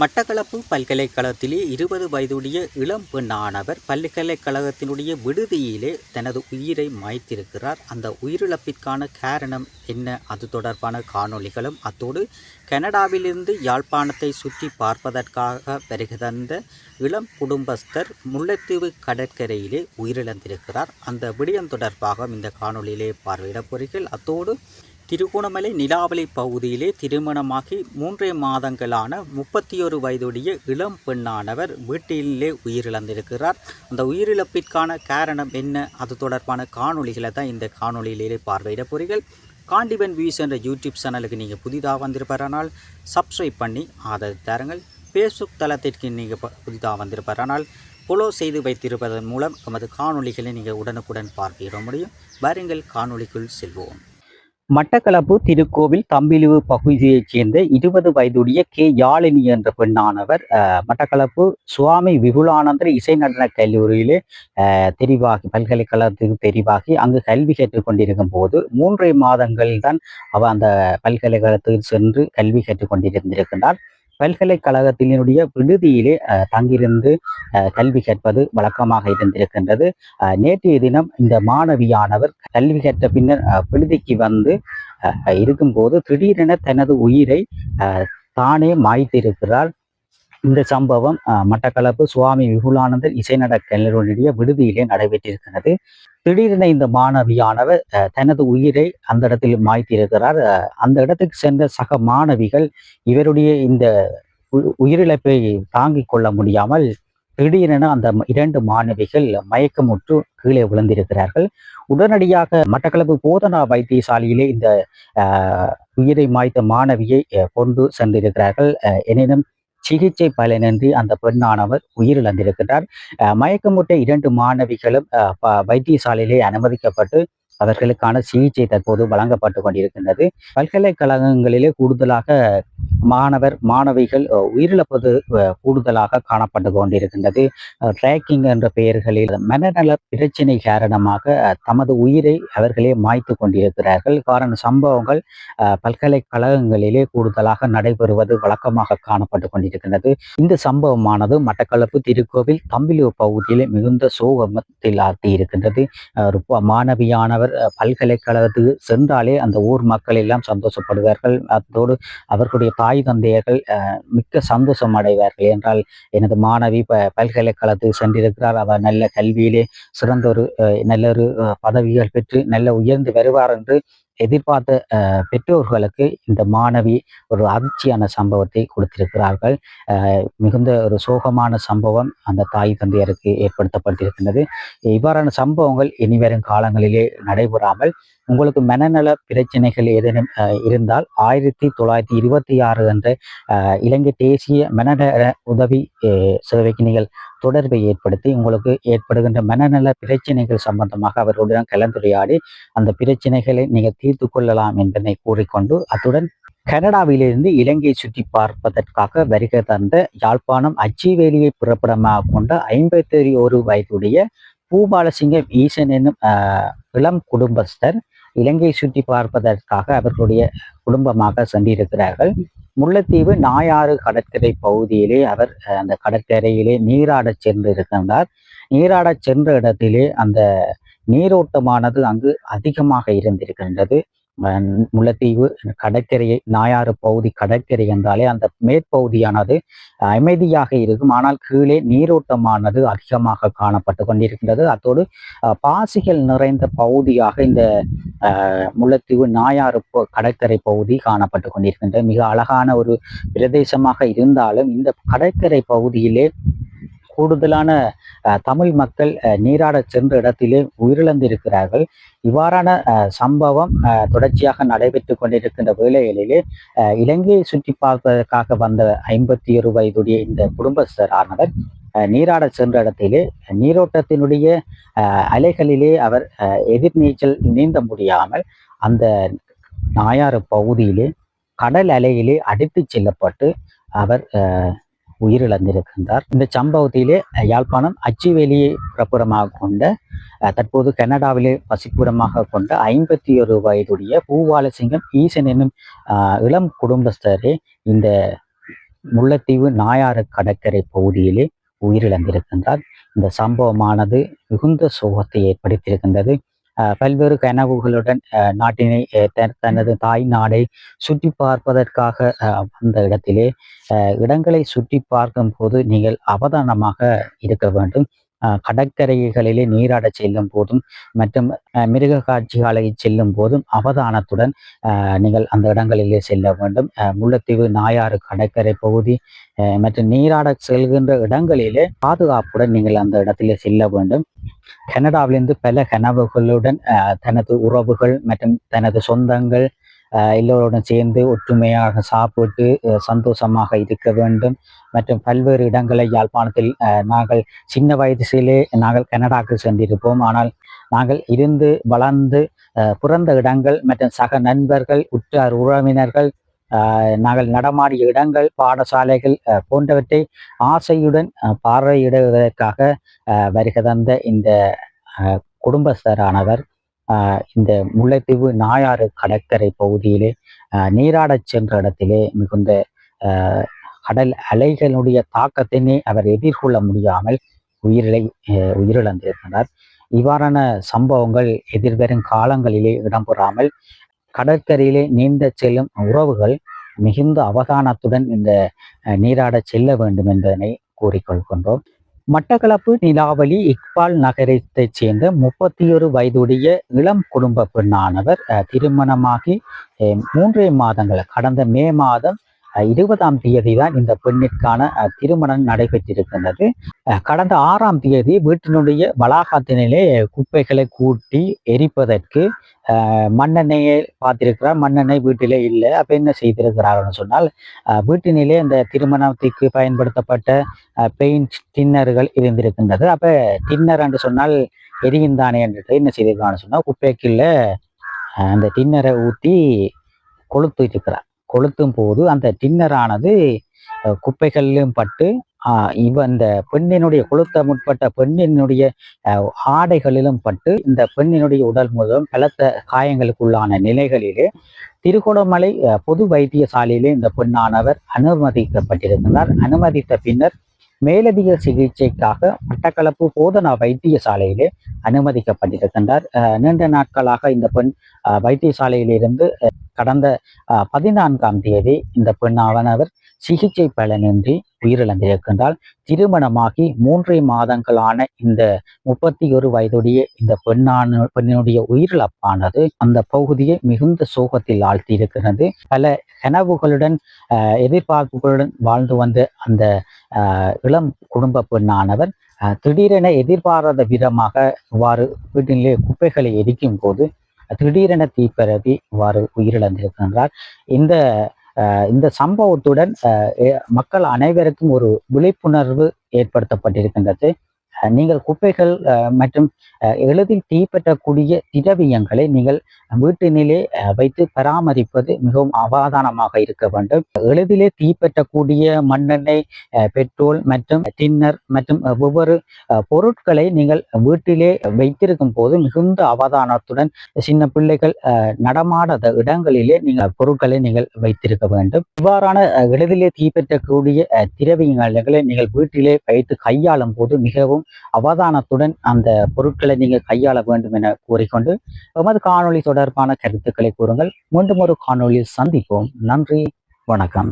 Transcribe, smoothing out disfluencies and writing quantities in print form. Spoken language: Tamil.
மட்டக்களப்பு பல்கலைக்கழகத்திலே 20 வயதுடைய இளம் பெண்ணானவர் பல்கலைக்கழகத்தினுடைய விடுதியிலே தனது உயிரை மாய்த்திருக்கிறார். அந்த உயிரிழப்பிற்கான காரணம் என்ன? அது தொடர்பான காணொளிகளும் அத்தோடு கனடாவிலிருந்து யாழ்ப்பாணத்தை சுற்றி பார்ப்பதற்காக வருகை தந்த இளம் குடும்பஸ்தர் முல்லைத்தீவு கடற்கரையிலே உயிரிழந்திருக்கிறார். அந்த விடயம் தொடர்பாக இந்த காணொளியிலே பார்வையிட போகிறீர்கள். அத்தோடு திருகோணமலை நிலாவளி பகுதியிலே திருமணமாகி 3 மாதங்களான 31 வயதுடைய இளம் பெண்ணானவர் வீட்டிலே உயிரிழந்திருக்கிறார். அந்த உயிரிழப்பிற்கான காரணம் என்ன? அது தொடர்பான காணொளிகளை தான் இந்த காணொளியிலே பார்வையிட போகிறீர்கள். காண்டிபன் வியூஸ் என்ற யூடியூப் சேனலுக்கு நீங்கள் புதிதாக வந்திருப்பாரானால் சப்ஸ்கிரைப் பண்ணி ஆதரவு தாருங்கள். ஃபேஸ்புக் தளத்திற்கு நீங்கள் புதிதாக வந்திருப்பாரானால் ஃபாலோ செய்து வைத்திருப்பதன் மூலம் நமது காணொளிகளை நீங்கள் உடனுக்குடன் பார்வையிட முடியும். வாருங்கள் காணொளிக்குள் செல்வோம். மட்டக்களப்பு திருக்கோவில் தம்பிலிவு பகுதியைச் சேர்ந்த 20 வயதுடைய கே யாழினி என்ற பெண்ணானவர் மட்டக்களப்பு சுவாமி விபுலானந்தர் இசை நடன கல்லூரியிலே தெரிவாகி பல்கலைக்கழகத்துக்கு தெரிவாகி அங்கு கல்வி கற்றுக் கொண்டிருக்கும் போது 3 மாதங்கள் தான் அவர் அந்த பல்கலைக்கழகத்துக்கு சென்று கல்வி கற்றுக் கொண்டிருந்திருக்கின்றார். பல்கலைக்கழகத்தினுடைய விடுதியிலே தங்கியிருந்து கல்வி கற்பது வழக்கமாக இருந்திருக்கின்றது. நேற்றைய தினம் இந்த மாணவியானவர் கல்வி கற்ற பின்னர் விடுதிக்கு வந்து இருக்கும்போது திடீரென தனது உயிரை தானே மாய்த்திருக்கிறார். இந்த சம்பவம் மட்டக்களப்பு சுவாமி விபுலானந்தர் இசைநட கல்லூரியுடைய விடுதியிலே நடைபெற்றிருக்கிறது. திடீரென இந்த மாணவியானவர் தனது உயிரை அந்த இடத்தில் மாய்த்திருக்கிறார். அந்த இடத்துக்கு சென்ற சக மாணவிகள் இவருடைய இந்த உயிரிழப்பை தாங்கிக் கொள்ள முடியாமல் திடீரென அந்த 2 மாணவிகள் மயக்கமுற்று கீழே விழுந்திருக்கிறார்கள். உடனடியாக மட்டக்களப்பு போதனா வைத்தியசாலையிலே இந்த உயிரை மாய்த்த மாணவியை கொண்டு சென்றிருக்கிறார்கள். எனினும் சிகிச்சை பலனின்றி அந்த பெண்ணானவர் உயிரிழந்திருக்கிறார். மயக்கமுற்ற 2 மாணவிகளும் வைத்தியசாலையிலே அனுமதிக்கப்பட்டு அவர்களுக்கான சிகிச்சை தற்போது வழங்கப்பட்டு கொண்டிருக்கின்றது. பல்கலைக்கழகங்களிலே கூடுதலாக மாணவிகள் உயிரிழப்பது கூடுதலாக காணப்பட்டு கொண்டிருக்கின்றது. ட்ராக்கிங் என்ற பெயர்களில் மனநல பிரச்சினை காரணமாக தமது உயிரை அவர்களே மாய்த்து கொண்டிருக்கிறார்கள். காரண சம்பவங்கள் பல்கலைக்கழகங்களிலே கூடுதலாக நடைபெறுவது வழக்கமாக காணப்பட்டு கொண்டிருக்கின்றது. இந்த சம்பவமானது மட்டக்களப்பு திருக்கோவில் தம்பிலிவு பகுதியிலே மிகுந்த சோகத்தில் ஆழ்த்தி இருக்கின்றது. மாணவியானவர் பல்கலைக்கழகத்துக்கு சென்றாலே அந்த ஊர் மக்கள் எல்லாம் சந்தோஷப்படுவார்கள். அதோடு அவர்களுடைய தாய் தந்தையர்கள் மிக்க சந்தோஷம் அடைவார்கள். என்றால் எனது மாணவி பல்கலைக்கழகத்துக்கு சென்றிருக்கிறார், அவர் நல்ல கல்வியிலே சிறந்த நல்ல பதவிகள் பெற்று நல்ல உயர்ந்து வருவார் என்று எதிர்பார்த்த பெற்றோர்களுக்கு இந்த மாணவி ஒரு அதிர்ச்சியான சம்பவத்தை கொடுத்திருக்கிறார்கள். மிகுந்த ஒரு சோகமான சம்பவம் அந்த தாய் தந்தையருக்கு ஏற்படுத்தப்பட்டிருக்கின்றது. இவ்வாறான சம்பவங்கள் இனிவரும் காலங்களிலே நடைபெறாமல் உங்களுக்கு மனநல பிரச்சனைகள் ஏதேனும் இருந்தால் 1926 என்ற இலங்கை தேசிய மனநல உதவி சேவைக்கு நீங்கள் தொடர்பை ஏற்படுத்தி உங்களுக்கு ஏற்படுகின்ற மனநல பிரச்சனைகள் சம்பந்தமாக அவர்களுடன் கலந்துரையாடி அந்த பிரச்சனைகளை நீங்கள் தீர்த்து கொள்ளலாம் என்பதை கூறிக்கொண்டு அத்துடன் கனடாவிலிருந்து இலங்கை சுற்றி பார்ப்பதற்காக வருகை தந்த யாழ்ப்பாணம் அச்சிவேலியை புறப்படமாக கொண்ட 51 வயதுடைய பூபாலசிங்கம் ஈசன் என்னும் இளம் குடும்பஸ்தர் இலங்கை சுற்றி பார்ப்பதற்காக அவர்களுடைய குடும்பமாக சென்றிருக்கிறார்கள். முல்லைத்தீவு நாயாறு கடற்கரை பகுதியிலே அவர் அந்த கடற்கரையிலே நீராடச் சென்றிருக்கின்றார். நீராடச் சென்ற இடத்திலே அந்த நீரோட்டமானது அங்கு அதிகமாக இருந்திருக்கின்றது. முல்லைத்தீவு கடற்கரையை நாயாறு பகுதி கடற்கரை என்றாலே அந்த மேற்பகுதியானது அமைதியாக இருக்கும். ஆனால் கீழே நீரோட்டமானது அதிகமாக காணப்பட்டு கொண்டிருக்கின்றது. அத்தோடு பாசிகள் நிறைந்த பகுதியாக இந்த முல்லைத்தீவு நாயாறு கடற்கரை பகுதி காணப்பட்டு கொண்டிருக்கின்றது. மிக அழகான ஒரு பிரதேசமாக இருந்தாலும் இந்த கடற்கரை பகுதியிலே கூடுதலான தமிழ் மக்கள் நீராட சென்ற இடத்திலே உயிரிழந்திருக்கிறார்கள். இவ்வாறான சம்பவம் தொடர்ச்சியாக நடைபெற்று கொண்டிருக்கின்ற வேளைகளிலே இலங்கையை சுற்றி பார்ப்பதற்காக வந்த 51 வயதுடைய இந்த குடும்பஸ்தர் ஆனவர் நீராட சென்ற இடத்திலே நீரோட்டத்தினுடைய அலைகளிலே அவர் எதிர்நீச்சல் நீந்த முடியாமல் அந்த நாயாறு பகுதியிலே கடல் அலையிலே அடித்து செல்லப்பட்டு அவர் உயிரிழந்திருக்கின்றார். இந்த சம்பவத்திலே யாழ்ப்பாணம் அச்சுவேலியை புறப்புறமாக கொண்ட தற்போது கனடாவிலே வசிப்புறமாக கொண்ட 51 வயதுடைய பூபாலசிங்கம் ஈசன் என்னும் இளம் குடும்பஸ்தரே இந்த முல்லைத்தீவு நாயாறு கடற்கரை பகுதியிலே உயிரிழந்திருக்கின்றார். இந்த சம்பவமானது மிகுந்த சோகத்தை ஏற்படுத்தியிருக்கின்றது. பல்வேறு கனவுகளுடன் நாட்டினை தனது தாய் நாடை சுற்றி பார்ப்பதற்காக வந்த இடத்திலே இடங்களை சுற்றி பார்க்கும் போது நீங்கள் அவதானமாக இருக்க வேண்டும். கடற்கரைகளிலே நீராடச் செல்லும் போதும் மற்றும் மிருக காட்சிகளை செல்லும் போதும் அவதானத்துடன் நீங்கள் அந்த இடங்களிலே செல்ல வேண்டும். முல்லைத்தீவு நாயாறு கடற்கரை பகுதி மற்றும் நீராட செல்கின்ற இடங்களிலே பாதுகாப்புடன் நீங்கள் அந்த இடத்திலே செல்ல வேண்டும். கனடாவிலிருந்து பல கனவுகளுடன் தனது உறவுகள் மற்றும் தனது சொந்தங்கள் எல்லோருடன் சேர்ந்து ஒற்றுமையாக சாப்பிட்டு சந்தோஷமாக இருக்க வேண்டும். மற்றும் பல்வேறு இடங்களை யாழ்ப்பாணத்தில் நாங்கள் சின்ன வயதிலே நாங்கள் கனடாவுக்கு சென்றிருப்போம். ஆனால் நாங்கள் இருந்து வளர்ந்து பிறந்த இடங்கள் மற்றும் சக நண்பர்கள் உற்றார் உறவினர்கள் நாங்கள் நடமாடிய இடங்கள் பாடசாலைகள் போன்றவற்றை ஆசையுடன் பார்வையிடுவதற்காக வருக தந்த இந்த குடும்பஸ்தரானவர் இந்த முல்லைத்தீவு நாயாறு கடற்கரை பகுதியிலே நீராடச் சென்ற இடத்திலே மிகுந்த கடல் அலைகளுடைய தாக்கத்தினை அவர் எதிர்கொள்ள முடியாமல் உயிரிழந்திருக்கிறார். இவ்வாறான சம்பவங்கள் எதிர்வரும் காலங்களிலே இடம்பெறாமல் கடற்கரையிலே நீந்த செல்லும் உறவுகள் மிகுந்த அவதானத்துடன் இந்த நீராட செல்ல வேண்டும் என்பதனை கூறிக்கொள்கின்றோம். மட்டக்களப்பு நிலாவலி இக்பால் நகரத்தைச் சேர்ந்த 31 வயதுடைய இளம் குடும்ப பெண்ணானவர் திருமணமாகி 3 மாதங்கள் கடந்த மே மாதம் 20ஆம் தேதி தான் இந்த பெண்ணிற்கான திருமணம் நடைபெற்றிருக்கின்றது. கடந்த 6ஆம் தேதி வீட்டினுடைய வளாகத்தினிலே குப்பைகளை கூட்டி எரிப்பதற்கு மண்ணெண்ணெயை பார்த்திருக்கிறார். மண்ணெண்ணெய் வீட்டிலே இல்லை. அப்ப என்ன செய்திருக்கிறார்னு சொன்னால் வீட்டினிலே இந்த திருமணத்திற்கு பயன்படுத்தப்பட்ட பெயிண்ட் டின்னர்கள் இருந்திருக்கின்றது. அப்ப டின்னர் என்று சொன்னால் எரியும் தானே என்று என்ன செய்திருக்கிறான்னு சொன்னால் குப்பைக்குள்ள அந்த டின்னரை ஊற்றி கொளுத்து இருக்கிறார். கொளுத்தும் போது அந்த டின்னரானது குப்பைகளிலும் பட்டு இந்த பெண்ணினுடைய கொளுத்த முற்பட்ட பெண்ணினுடைய ஆடைகளிலும் பட்டு இந்த பெண்ணினுடைய உடல் முழுவதும் பலத்த காயங்களுக்குள்ளான நிலைகளிலே திருகோணமலை பொது வைத்தியசாலையிலே இந்த பெண்ணானவர் அனுமதிக்கப்பட்டிருக்கிறார். அனுமதித்த பின்னர் மேலதிக சிகிச்சைக்காக மட்டக்களப்பு போதனா வைத்தியசாலையிலே அனுமதிக்கப்பட்டிருக்கின்றார். நீண்ட நாட்களாக இந்த பெண் வைத்தியசாலையிலிருந்து கடந்த 14ஆம் தேதி இந்த பெண்ணானவர் சிகிச்சை பலனின்றி உயிரிழந்திருக்கின்றால். திருமணமாகி 3 மாதங்களான இந்த 31 வயதுடைய இந்த பெண்ணினுடைய உயிரிழப்பானது அந்த பகுதியை மிகுந்த சோகத்தில் ஆழ்த்தி இருக்கிறது. பல கனவுகளுடன் எதிர்பார்ப்புகளுடன் வாழ்ந்து வந்த அந்த இளம் குடும்ப பெண்ணானவர் திடீரென எதிர்பாராத விதமாக இவ்வாறு வீட்டிலே குப்பைகளை எரிக்கும் போது திடீரென தீப்பரவி இவ்வாறு உயிரிழந்திருக்கின்றார். இந்த சம்பவத்துடன் மக்கள் அனைவருக்கும் ஒரு விழிப்புணர்வு ஏற்படுத்தப்பட்டிருக்கின்றது. நீங்கள் குப்பைகள் மற்றும் எளிதில் தீப்பற்றக்கூடிய திரவியங்களை நீங்கள் வீட்டினிலே வைத்து பராமரிப்பது மிகவும் அவதானமாக இருக்க வேண்டும். எளிதிலே தீப்பற்றக்கூடிய மண்ணெண்ணெய், பெட்ரோல் மற்றும் டின்னர் மற்றும் ஒவ்வொரு பொருட்களை நீங்கள் வீட்டிலே வைத்திருக்கும் போது மிகுந்த அவதானத்துடன் சின்ன பிள்ளைகள் நடமாடாத இடங்களிலே நீங்கள் பொருட்களை நீங்கள் வைத்திருக்க வேண்டும். இவ்வாறான எளிதிலே தீப்பற்றக்கூடிய திரவியங்களை நீங்கள் வீட்டிலே வைத்து கையாளும் போது மிகவும் அவதானத்துடன் அந்த பொருட்களை நீங்கள் கையாள வேண்டும் என கூறிக்கொண்டு எமது காணொளி தொடர்பான கருத்துக்களை கூறுங்கள். மீண்டும் ஒரு காணொளியில் சந்திப்போம். நன்றி, வணக்கம்.